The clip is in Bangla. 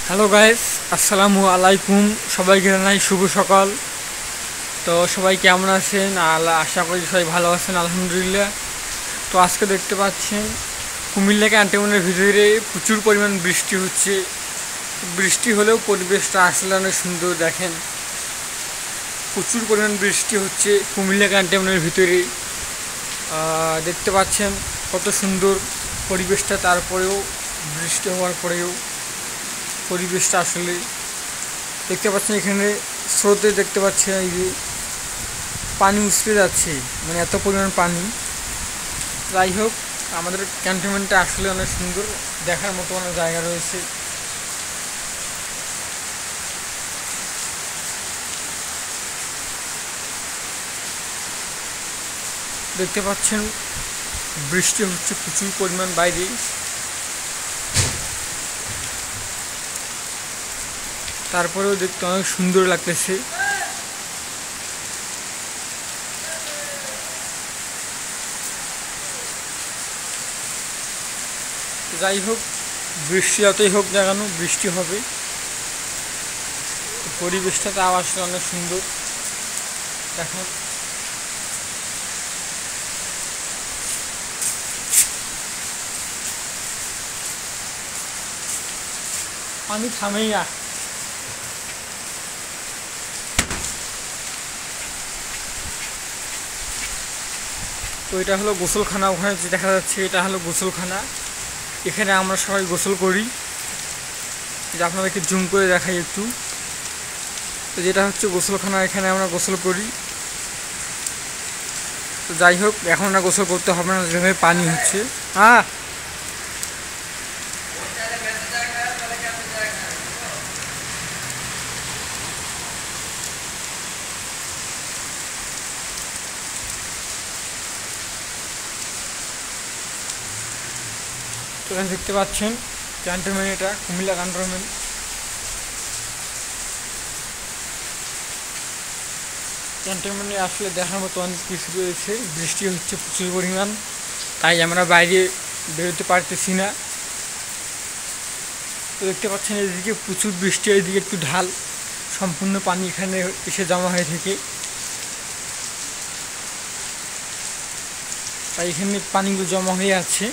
হ্যালো গাইস, আসসালামু আলাইকুম। সবাইকে জানাই শুভ সকাল। তো সবাই কেমন আছেন? আশা করি সবাই ভালো আছেন, আলহামদুলিল্লাহ। তো আজকে দেখতে পাচ্ছেন কুমিল্লা ক্যান্টনমেন্টের ভিতরে প্রচুর পরিমাণ বৃষ্টি হচ্ছে। বৃষ্টি হলেও পরিবেশটা আসলে অনেক সুন্দর। দেখেন, প্রচুর পরিমাণ বৃষ্টি হচ্ছে কুমিল্লা ক্যান্টনমেন্টের ভিতরে। দেখতে পাচ্ছেন কত সুন্দর পরিবেশটা। তারপরেও বৃষ্টি হওয়ার পরেও পরিবেশটা আসলে দেখতে পাচ্ছেন। এখানে স্রোতে দেখতে পাচ্ছেন এই যে পানি উছড়ে যাচ্ছে, মানে এত পরিমাণ পানি। যাই হোক, আমাদের ক্যান্টনমেন্টটা আসলে অনেক সুন্দর, দেখার মতো অনেক জায়গা রয়েছে। দেখতে পাচ্ছেন বৃষ্টি হচ্ছে প্রচুর পরিমাণ বাইরে। তারপরেও দেখতে অনেক সুন্দর লাগতেছে। যাই হোক, বৃষ্টি যতই হোক না কেন, বৃষ্টি হবে। পরিবেশটা তাও আসলে অনেক সুন্দর। দেখেন, পানি থামেই না। তো এটা হলো গোসলখানা। ওখানে যে দেখা যাচ্ছে এটা হলো গোসলখানা। এখানে আমরা সবাই গোসল করি। যে আপনাদেরকে জুম করে দেখাই একটু। তো যেটা হচ্ছে গোসলখানা, এখানে আমরা গোসল করি। তো যাই হোক, এখন না গোসল করতে হবে না, যেভাবে পানি হচ্ছে। তো এখানে দেখতে পাচ্ছেন ক্যান্টনমেন্ট, এটা কুমিল্লা ক্যান্টনমেন্ট। ক্যান্টনমেন্টে আসলে দেখার মতো অনেক কিছু রয়েছে। বৃষ্টি হচ্ছে প্রচুর পরিমাণ, তাই আমরা বাইরে বেরোতে পারতেছি না। তো দেখতে পাচ্ছেন এদিকে প্রচুর বৃষ্টি, এদিকে একটু ঢাল, সম্পূর্ণ পানি এখানে এসে জমা হয়ে থাকে। তাই এখানে পানিগুলো জমা হয়ে আছে।